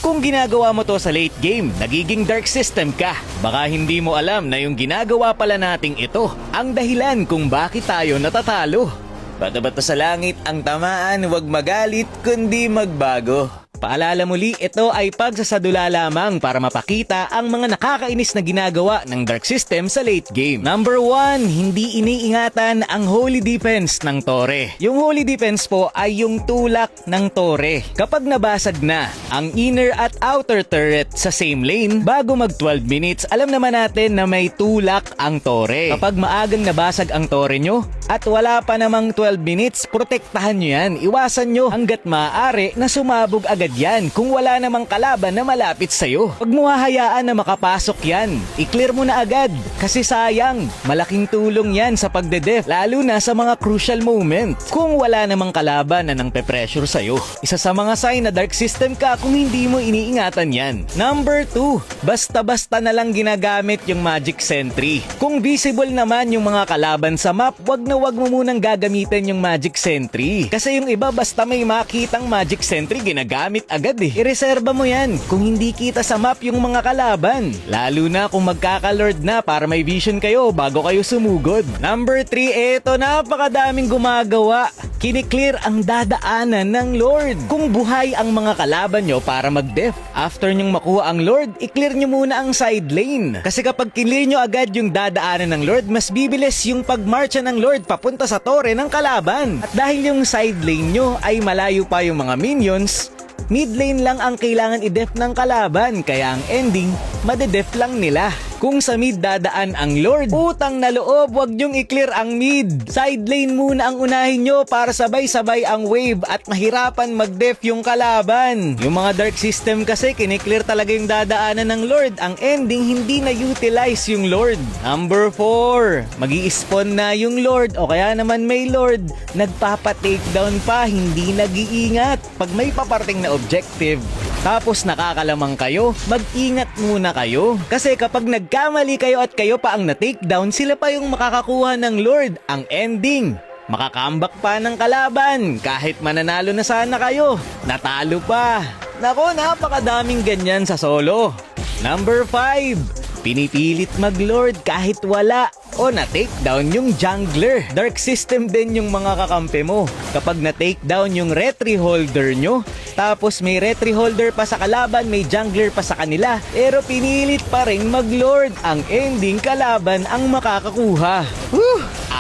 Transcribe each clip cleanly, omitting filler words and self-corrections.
Kung ginagawa mo to sa late game, nagiging dark system ka. Baka hindi mo alam na yung ginagawa pala nating ito ang dahilan kung bakit tayo natatalo. Bata-bata sa langit ang tamaan, huwag magalit kundi magbago. Paalala muli, ito ay pagsasadula lamang para mapakita ang mga nakakainis na ginagawa ng Dark System sa late game. Number 1, hindi iniingatan ang Holy Defense ng Tore. Yung Holy Defense po ay yung tulak ng Tore. Kapag nabasag na ang inner at outer turret sa same lane, bago mag 12 minutes, alam naman natin na may tulak ang Tore. Kapag maagang nabasag ang Tore nyo at wala pa namang 12 minutes, protektahan nyo yan. Iwasan nyo hanggat maaari na sumabog agad yan kung wala namang kalaban na malapit sa'yo. Huwag mo hahayaan na makapasok yan. I-clear mo na agad kasi sayang. Malaking tulong yan sa pagde-def lalo na sa mga crucial moment. Kung wala namang kalaban na nang pe-pressure sa'yo. Isa sa mga sign na dark system ka kung hindi mo iniingatan yan. Number 2, basta-basta na lang ginagamit yung Magic Sentry. Kung visible naman yung mga kalaban sa map, wag mo munang gagamitin yung Magic Sentry. Kasi yung iba basta may makitang Magic Sentry ginagamit agad eh. Ireserba mo yan kung hindi kita sa map yung mga kalaban. Lalo na kung magkaka-lord na para may vision kayo bago kayo sumugod. Number 3, eto napakadaming gumagawa. Kiniklear ang dadaanan ng Lord. Kung buhay ang mga kalaban nyo para mag-def, after nyong makuha ang Lord, i-clear nyo muna ang side lane. Kasi kapag clear nyo agad yung dadaanan ng Lord, mas bibilis yung pagmarcha ng Lord papunta sa tore ng kalaban. At dahil yung side lane nyo ay malayo pa yung mga minions, mid lane lang ang kailangan i-def ng kalaban, kaya ang ending, madedef lang nila. Kung sa mid dadaan ang Lord, utang na loob, wag nyong i-clear ang mid. Side lane muna ang unahin nyo para sabay-sabay ang wave at mahirapan mag-def yung kalaban. Yung mga dark system kasi kiniklear talaga yung dadaanan ng Lord. Ang ending, hindi na-utilize yung Lord. Number 4, magi-spawn na yung Lord o kaya naman may Lord, nagpapa-takedown pa, hindi nag-iingat. Pag may paparting na objective, tapos nakakalamang kayo, mag-ingat muna kayo. Kasi kapag nagkamali kayo at kayo pa ang na-takedown, sila pa yung makakakuha ng Lord. Ang ending, makakambak pa ng kalaban. Kahit mananalo na sana kayo, natalo pa. Nako, napakadaming ganyan sa solo. Number 5, pinipilit mag-Lord kahit wala o na-takedown yung jungler. Dark system din yung mga kakampi mo. Kapag na-takedown yung retry holder nyo, tapos may retry holder pa sa kalaban, may jungler pa sa kanila, pero pinilit pa rin mag-Lord. Ang ending, kalaban ang makakakuha.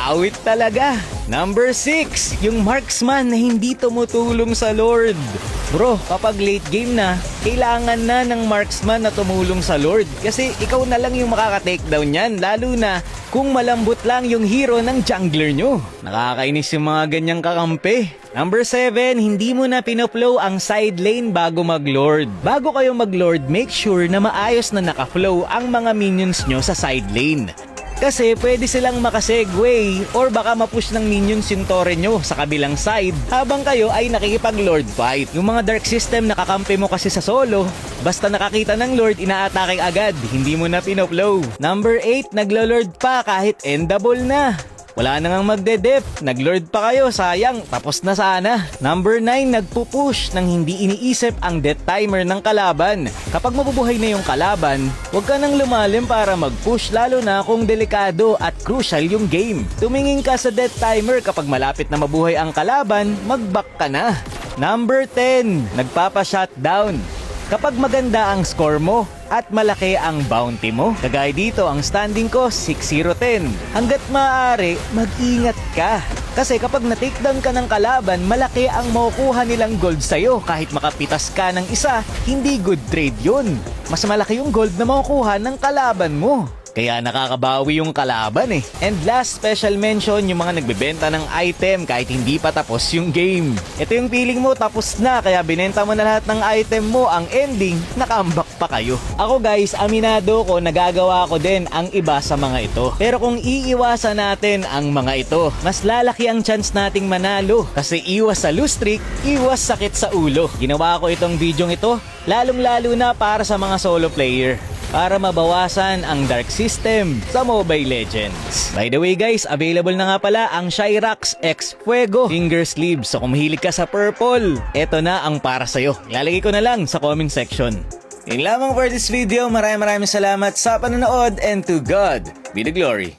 Awit talaga. Number 6, yung marksman na hindi tumutulong sa Lord. Bro, kapag late game na, kailangan na ng marksman na tumulong sa Lord. Kasi ikaw na lang yung makaka-takedown yan, lalo na kung malambot lang yung hero ng jungler nyo. Nakakainis yung mga ganyang kakampi. Number 7, hindi mo na pinoplow ang side lane bago mag-Lord. Bago kayo mag-Lord, make sure na maayos na naka-flow ang mga minions nyo sa side lane. Kasi pwede silang makasegue or baka mapush ng minions yung tore nyo sa kabilang side habang kayo ay nakikipag-Lord fight. Yung mga dark system nakakampi mo kasi sa solo, basta nakakita ng Lord, ina-atake agad, hindi mo na pinoplow. Number 8, naglo-Lord pa kahit endable na. Wala na ngang magde-def, nag-Lord pa kayo, sayang, tapos na sana. Number 9, nagpupush nang hindi iniisip ang death timer ng kalaban. Kapag mabubuhay na yung kalaban, huwag ka nang lumalim para mag-push, lalo na kung delikado at crucial yung game. Tumingin ka sa death timer kapag malapit na mabuhay ang kalaban, mag-back ka na. Number 10, nagpapa-shutdown. Kapag maganda ang score mo at malaki ang bounty mo, kagaya dito ang standing ko 6-0-10. Hanggat maaari, mag-ingat ka. Kasi kapag na-takedown ka ng kalaban, malaki ang makukuha nilang gold sa'yo. Kahit makapitas ka ng isa, hindi good trade yun. Mas malaki yung gold na makukuha ng kalaban mo. Kaya nakakabawi yung kalaban eh. And last special mention, yung mga nagbebenta ng item kahit hindi pa tapos yung game. Ito yung feeling mo tapos na, kaya binenta mo na lahat ng item mo, ang ending, nakambak pa kayo. Ako guys, aminado ko, nagagawa ko din ang iba sa mga ito. Pero kung iiwasan natin ang mga ito, mas lalaki ang chance nating manalo. Kasi iwas sa lose streak, iwas sakit sa ulo. Ginawa ko itong video ito, lalong lalo na para sa mga solo player. para mabawasan ang dark system sa Mobile Legends. By the way guys, available na nga pala ang Shyrax X Fuego finger sleeves. So kung mahilig ka sa purple, eto na ang para sa'yo. Ilalagay ko na lang sa comment section. Yun lamang for this video. Maraming salamat sa panonood and to God be the glory.